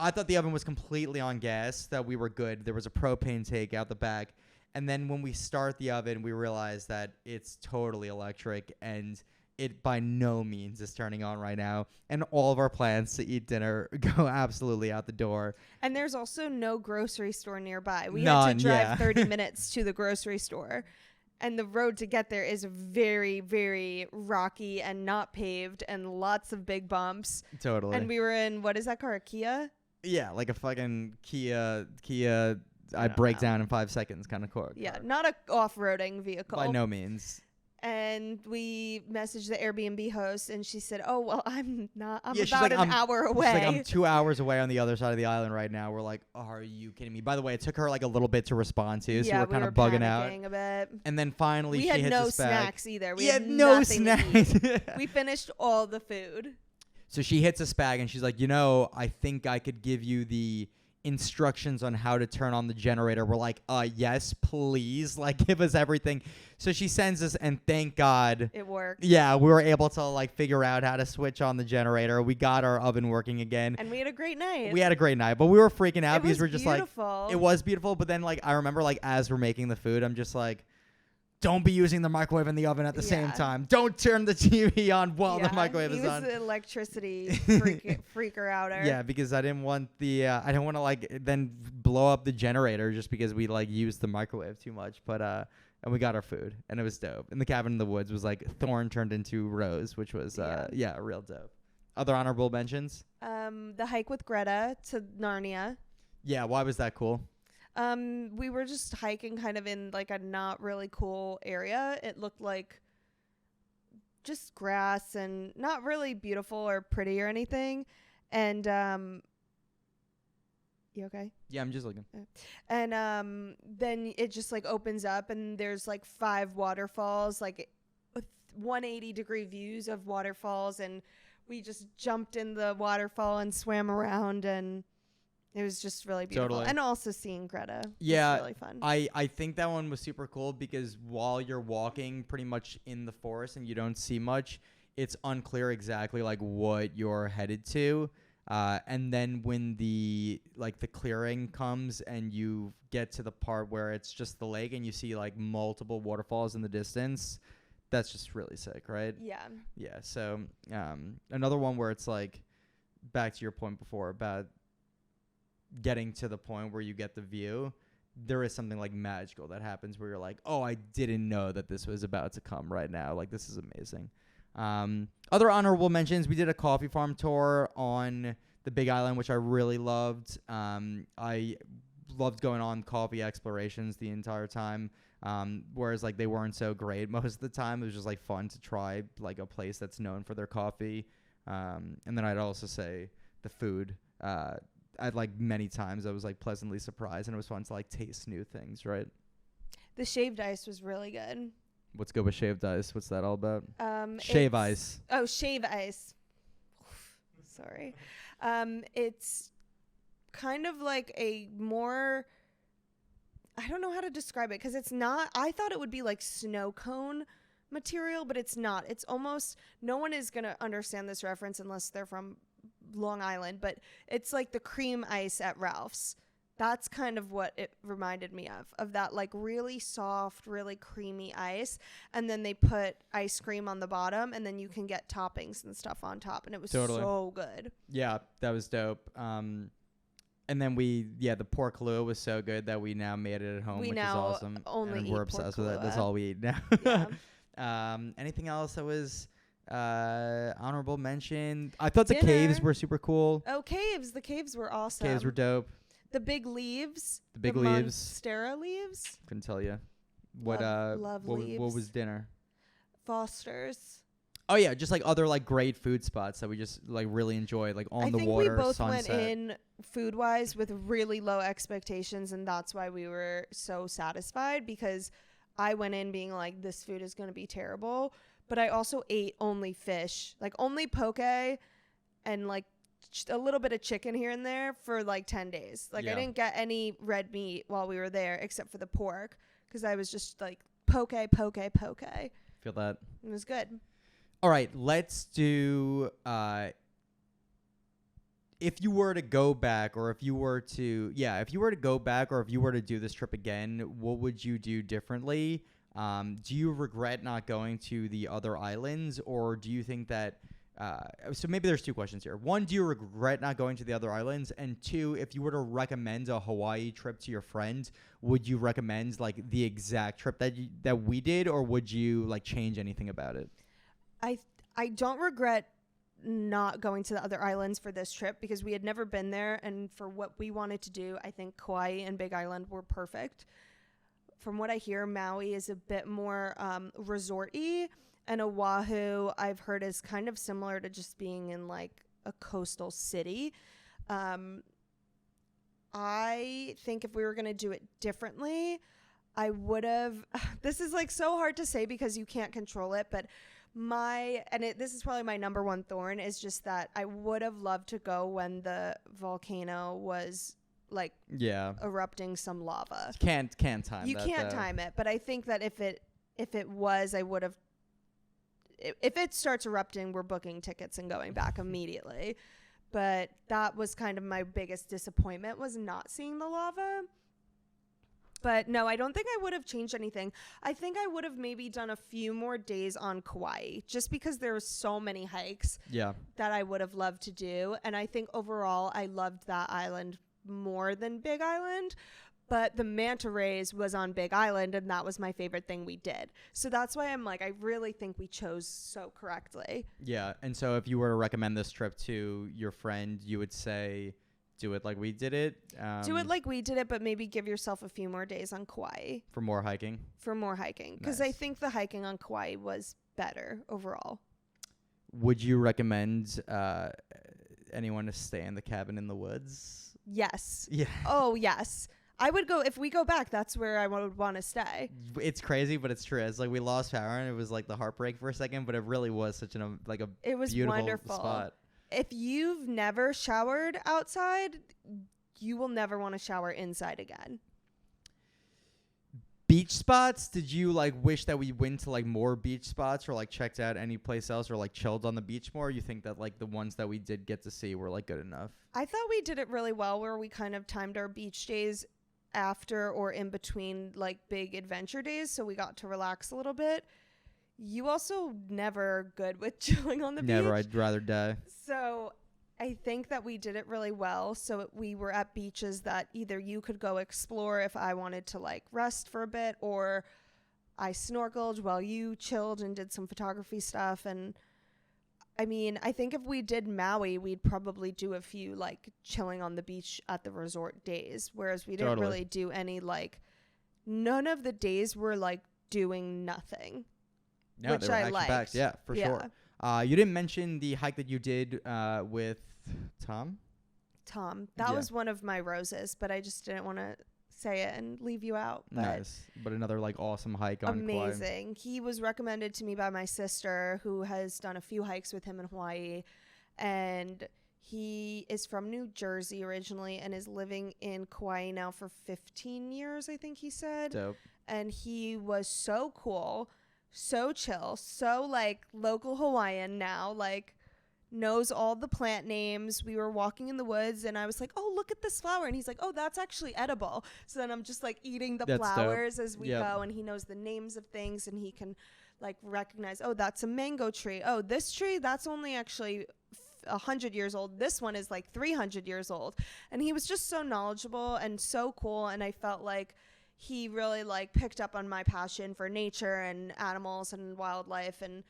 [SPEAKER 1] I thought the oven was completely on gas, that we were good. There was a propane tank out the back. And then when we start the oven, we realize that it's totally electric and it by no means is turning on right now. And all of our plans to eat dinner go absolutely out the door.
[SPEAKER 2] And there's also no grocery store nearby. We
[SPEAKER 1] None,
[SPEAKER 2] had to drive
[SPEAKER 1] yeah.
[SPEAKER 2] 30 minutes to the grocery store. And the road to get there is very, very rocky and not paved and lots of big bumps.
[SPEAKER 1] Totally.
[SPEAKER 2] And we were in, what is that car, a Kia?
[SPEAKER 1] Yeah, like a fucking Kia I
[SPEAKER 2] don't
[SPEAKER 1] break
[SPEAKER 2] know.
[SPEAKER 1] down in 5 seconds kind of car.
[SPEAKER 2] Yeah, not a off-roading vehicle.
[SPEAKER 1] By no means.
[SPEAKER 2] And we messaged the Airbnb host, and she said, "Oh well, I'm
[SPEAKER 1] Yeah, she's
[SPEAKER 2] about
[SPEAKER 1] like,
[SPEAKER 2] an hour away."
[SPEAKER 1] She's like, I'm 2 hours away on the other side of the island right now. We're like, are you kidding me? By the way, it took her like a little bit to respond to, so
[SPEAKER 2] yeah,
[SPEAKER 1] we're kind of bugging out.
[SPEAKER 2] A bit.
[SPEAKER 1] And then finally,
[SPEAKER 2] We
[SPEAKER 1] she
[SPEAKER 2] had
[SPEAKER 1] hits
[SPEAKER 2] no
[SPEAKER 1] us back.
[SPEAKER 2] snacks either. We
[SPEAKER 1] Yeah,
[SPEAKER 2] had
[SPEAKER 1] no
[SPEAKER 2] nothing to eat.
[SPEAKER 1] snacks.
[SPEAKER 2] We finished all the food.
[SPEAKER 1] So she hits us back, and she's like, I think I could give you the instructions on how to turn on the generator. We're like, yes, please, like give us everything. So she sends us, and thank God
[SPEAKER 2] It worked.
[SPEAKER 1] yeah, we were able to like figure out how to switch on the generator. We got our oven working again.
[SPEAKER 2] And we had a great night.
[SPEAKER 1] We had a great night, but we were freaking out
[SPEAKER 2] It
[SPEAKER 1] because
[SPEAKER 2] was
[SPEAKER 1] we're just
[SPEAKER 2] beautiful.
[SPEAKER 1] like, it was beautiful. But then like I remember like as we're making the food, I'm just like, don't be using the microwave and the oven at the same
[SPEAKER 2] Yeah.
[SPEAKER 1] time. Don't turn the TV on while the microwave is on.
[SPEAKER 2] He was the electricity freaker outer.
[SPEAKER 1] Yeah, because I didn't want I didn't want to like then blow up the generator just because we like used the microwave too much. But and we got our food and it was dope. And the cabin in the woods was like Thorn turned into Rose, which was real dope. Other honorable mentions?
[SPEAKER 2] The hike with Greta to Narnia.
[SPEAKER 1] Yeah, why was that cool?
[SPEAKER 2] We were just hiking kind of in like a not really cool area. It looked like just grass and not really beautiful or pretty or anything. And you okay?
[SPEAKER 1] Yeah, I'm just looking.
[SPEAKER 2] And then it just like opens up and there's like 5 waterfalls, like with 180-degree views of waterfalls, and we just jumped in the waterfall and swam around, and it was just really beautiful.
[SPEAKER 1] Totally.
[SPEAKER 2] And also seeing Greta
[SPEAKER 1] Yeah,
[SPEAKER 2] was really fun.
[SPEAKER 1] I think that one was super cool because while you're walking pretty much in the forest and you don't see much, it's unclear exactly like what you're headed to. And then when the clearing comes and you get to the part where it's just the lake and you see like multiple waterfalls in the distance, that's just really sick, right?
[SPEAKER 2] Yeah.
[SPEAKER 1] Yeah. So another one where it's like back to your point before about getting to the point where you get the view, there is something like magical that happens where you're like, oh, I didn't know that this was about to come right now. Like, this is amazing. Other honorable mentions, we did a coffee farm tour on the Big Island, which I really loved. I loved going on coffee explorations the entire time, whereas like they weren't so great most of the time. It was just like fun to try like a place that's known for their coffee. And then I'd also say the food. I'd like many times I was like pleasantly surprised, and it was fun to like taste new things, right?
[SPEAKER 2] The shaved ice was really good.
[SPEAKER 1] What's good with shaved ice? What's that all about?
[SPEAKER 2] Shave
[SPEAKER 1] ice.
[SPEAKER 2] Oh, shave ice. Sorry. It's kind of like a more, I don't know how to describe it because it's not, I thought it would be like snow cone material, but it's not. It's almost, no one is going to understand this reference unless they're from Long Island, but it's like the cream ice at Ralph's. That's kind of what it reminded me of that like really soft, really creamy ice. And then they put ice cream on the bottom, and then you can get toppings and stuff on top. And it was
[SPEAKER 1] Totally.
[SPEAKER 2] so good.
[SPEAKER 1] Yeah, that was dope. And then the pork lua was so good that we now made it at home, which is awesome.
[SPEAKER 2] Only
[SPEAKER 1] and
[SPEAKER 2] eat
[SPEAKER 1] we're obsessed with it. That's
[SPEAKER 2] pork
[SPEAKER 1] all we eat now.
[SPEAKER 2] Yeah.
[SPEAKER 1] Anything else that was honorable mention? I thought the
[SPEAKER 2] Dinner.
[SPEAKER 1] caves were super cool.
[SPEAKER 2] Oh, caves. The caves were awesome.
[SPEAKER 1] Caves were dope.
[SPEAKER 2] The big leaves.
[SPEAKER 1] The big leaves.
[SPEAKER 2] Monstera leaves.
[SPEAKER 1] Couldn't tell you. What
[SPEAKER 2] love
[SPEAKER 1] what
[SPEAKER 2] leaves.
[SPEAKER 1] was dinner?
[SPEAKER 2] Foster's.
[SPEAKER 1] Oh yeah, just like other like great food spots that we just like really enjoyed, like on the water,
[SPEAKER 2] I think we both
[SPEAKER 1] sunset.
[SPEAKER 2] went in food wise with really low expectations, and that's why we were so satisfied, because I went in being like, this food is going to be terrible, but I also ate only fish, like only poke and like a little bit of chicken here and there for like 10 days. Like I didn't get any red meat while we were there except for the pork, because I was just like poke.
[SPEAKER 1] Feel that.
[SPEAKER 2] It was good.
[SPEAKER 1] All right, let's do if you were to go back, or if you were to do this trip again, what would you do differently? Do you regret not going to the other islands, or do you think that so maybe there's two questions here. One, do you regret not going to the other islands? And two, if you were to recommend a Hawaii trip to your friend, would you recommend like the exact trip that we did, or would you like change anything about it?
[SPEAKER 2] I don't regret not going to the other islands for this trip, because we had never been there, and for what we wanted to do, I think Kauai and Big Island were perfect. From what I hear, Maui is a bit more resort-y, and Oahu I've heard is kind of similar to just being in like a coastal city. I think if we were going to do it differently, I would have this is like so hard to say because you can't control it, but this is probably my number one thorn, is just that I would have loved to go when the volcano was like erupting some lava.
[SPEAKER 1] Can't time
[SPEAKER 2] you
[SPEAKER 1] that.
[SPEAKER 2] You can't time it, but I think that if it was, I would have. If it starts erupting, we're booking tickets and going back immediately. But that was kind of my biggest disappointment, was not seeing the lava. But no, I don't think I would have changed anything. I think I would have maybe done a few more days on Kauai, just because there were so many hikes that I would have loved to do. And I think overall I loved that island more than Big Island. But the manta rays was on Big Island, and that was my favorite thing we did. So that's why I'm like, I really think we chose so correctly.
[SPEAKER 1] Yeah, and so if you were to recommend this trip to your friend, you would say, do it like we did it.
[SPEAKER 2] Do it like we did it, but maybe give yourself a few more days on Kauai.
[SPEAKER 1] For more hiking?
[SPEAKER 2] For more hiking. Because I think the hiking on Kauai was better overall. Would
[SPEAKER 1] you recommend anyone to stay in the cabin in the woods?
[SPEAKER 2] Yes.
[SPEAKER 1] Yeah.
[SPEAKER 2] Oh, yes. I would go, if we go back, that's where I would want to stay.
[SPEAKER 1] It's crazy, but it's true. It's like we lost power, and it was like the heartbreak for a second, but it really was such it was beautiful
[SPEAKER 2] wonderful
[SPEAKER 1] spot.
[SPEAKER 2] If you've never showered outside, you will never want to shower inside again.
[SPEAKER 1] Beach spots? Did you like wish that we went to like more beach spots, or like checked out any place else, or like chilled on the beach more? Or you think that like the ones that we did get to see were like good enough?
[SPEAKER 2] I thought we did it really well, where we kind of timed our beach days after or in between like big adventure days, so we got to relax a little bit. You also never good with chilling on the beach.
[SPEAKER 1] Never. I'd rather die.
[SPEAKER 2] So I think that we did it really well. So we were at beaches that either you could go explore if I wanted to like rest for a bit, or I snorkeled while you chilled and did some photography stuff. And I mean, I think if we did Maui, we'd probably do a few like chilling on the beach at the resort days, whereas we didn't really do any, like, none of the days were like doing nothing.
[SPEAKER 1] No, which I liked. Yeah, for sure. You didn't mention the hike that you did with Tom.
[SPEAKER 2] That was one of my roses, but I just didn't want to say it and leave you out. But
[SPEAKER 1] nice. But another like awesome hike on
[SPEAKER 2] amazing. Kauai. He was recommended to me by my sister, who has done a few hikes with him in Hawaii, and he is from New Jersey originally and is living in Kauai now for 15 years, I think he said.
[SPEAKER 1] Dope.
[SPEAKER 2] And he was so cool, so chill, so like local Hawaiian now, like knows all the plant names. We were walking in the woods and I was like, oh, look at this flower. And he's like, oh, that's actually edible. So then I'm just like eating the flowers as we go, and he knows the names of things, and he can like recognize, oh, that's a mango tree. Oh, this tree, that's only actually 100 years old. This one is like 300 years old. And he was just so knowledgeable and so cool. And I felt like he really like picked up on my passion for nature and animals and wildlife. And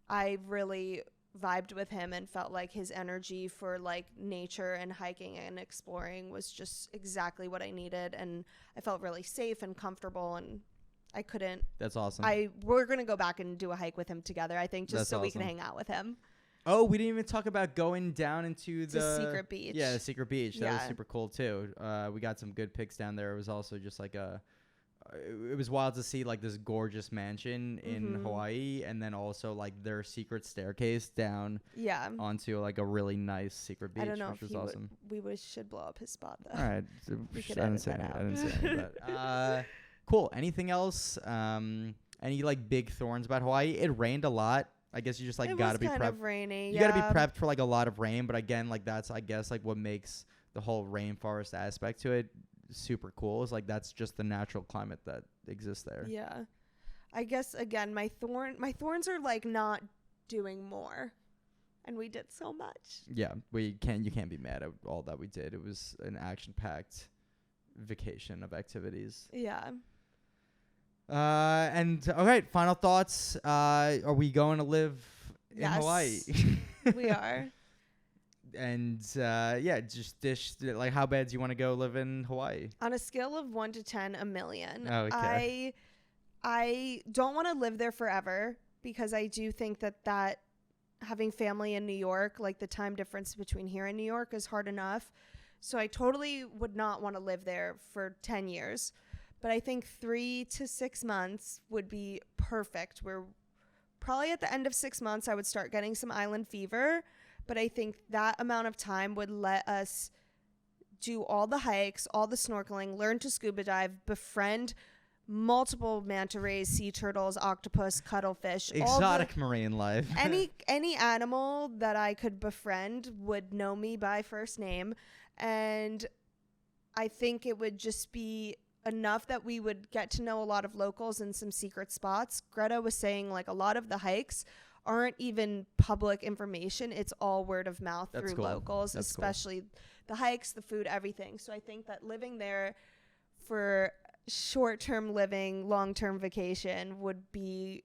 [SPEAKER 2] I really vibed with him and felt like his energy for like nature and hiking and exploring was just exactly what I needed. And I felt really safe and comfortable, and I couldn't.
[SPEAKER 1] That's awesome.
[SPEAKER 2] We're going to go back and do a hike with him together, I think, just
[SPEAKER 1] That's
[SPEAKER 2] so
[SPEAKER 1] awesome.
[SPEAKER 2] we can hang out with him.
[SPEAKER 1] Oh, we didn't even talk about going down into the
[SPEAKER 2] Secret Beach.
[SPEAKER 1] Yeah, the Secret Beach. That was
[SPEAKER 2] Yeah.
[SPEAKER 1] super cool too. We got some good pics down there. It was also just like it was wild to see like this gorgeous mansion in Hawaii, and then also like their secret staircase down
[SPEAKER 2] Yeah.
[SPEAKER 1] onto like a really nice secret beach,
[SPEAKER 2] I don't know
[SPEAKER 1] which
[SPEAKER 2] if
[SPEAKER 1] was awesome.
[SPEAKER 2] we should blow up his spot, though.
[SPEAKER 1] All right, so
[SPEAKER 2] We could
[SPEAKER 1] I didn't
[SPEAKER 2] edit
[SPEAKER 1] say
[SPEAKER 2] that
[SPEAKER 1] anything.
[SPEAKER 2] out.
[SPEAKER 1] I didn't say anything. But, cool. Anything else? Any like big thorns about Hawaii? It rained a lot. I guess you just like
[SPEAKER 2] It
[SPEAKER 1] gotta
[SPEAKER 2] was
[SPEAKER 1] be
[SPEAKER 2] kind
[SPEAKER 1] prepped.
[SPEAKER 2] of rainy.
[SPEAKER 1] You
[SPEAKER 2] yeah.
[SPEAKER 1] gotta be prepped for like a lot of rain, but again, like that's I guess like what makes the whole rainforest aspect to it super cool. Is like that's just the natural climate that exists there.
[SPEAKER 2] Yeah. I guess again, my thorns are like not doing more, and we did so much.
[SPEAKER 1] Yeah, you can't be mad at all that we did. It was an action-packed vacation of activities.
[SPEAKER 2] Yeah.
[SPEAKER 1] And all right, final thoughts. Are we going to live in
[SPEAKER 2] Yes.
[SPEAKER 1] Hawaii?
[SPEAKER 2] We are.
[SPEAKER 1] And yeah, just like how bad do you want to go live in Hawaii?
[SPEAKER 2] On a scale of 1 to 10, a million.
[SPEAKER 1] Oh, okay.
[SPEAKER 2] I don't want to live there forever, because I do think that having family in New York, like the time difference between here and New York, is hard enough. So I totally would not want to live there for 10 years. But I think 3 to 6 months would be perfect. We're probably at the end of 6 months, I would start getting some island fever. But I think that amount of time would let us do all the hikes, all the snorkeling, learn to scuba dive, befriend multiple manta rays, sea turtles, octopus, cuttlefish.
[SPEAKER 1] Exotic marine life.
[SPEAKER 2] Any animal that I could befriend would know me by first name. And I think it would just be enough that we would get to know a lot of locals and some secret spots. Greta was saying like a lot of the hikes aren't even public information. It's all word of mouth
[SPEAKER 1] That's
[SPEAKER 2] through
[SPEAKER 1] cool.
[SPEAKER 2] locals,
[SPEAKER 1] That's cool.
[SPEAKER 2] especially the hikes, the food, everything. So I think that living there for short-term living, long-term vacation would be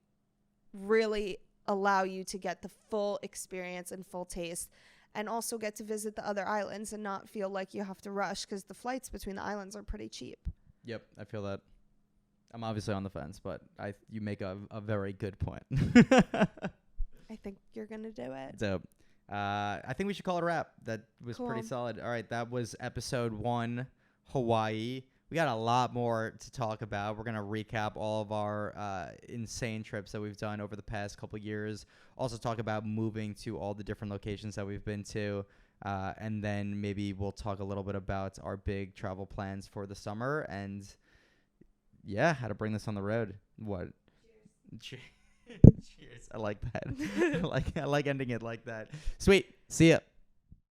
[SPEAKER 2] really allow you to get the full experience and full taste, and also get to visit the other islands and not feel like you have to rush, because the flights between the islands are pretty cheap.
[SPEAKER 1] Yep, I feel that. I'm obviously on the fence, but you make a very good point.
[SPEAKER 2] I think you're gonna do it.
[SPEAKER 1] So, I think we should call it a wrap. That was
[SPEAKER 2] Cool.
[SPEAKER 1] pretty solid. All right, that was episode 1, Hawaii. We got a lot more to talk about. We're going to recap all of our insane trips that we've done over the past couple years. Also talk about moving to all the different locations that we've been to. And then maybe we'll talk a little bit about our big travel plans for the summer. And, yeah, how to bring this on the road. What? Cheers. Cheers. I like that. I like ending it like that. Sweet. See ya.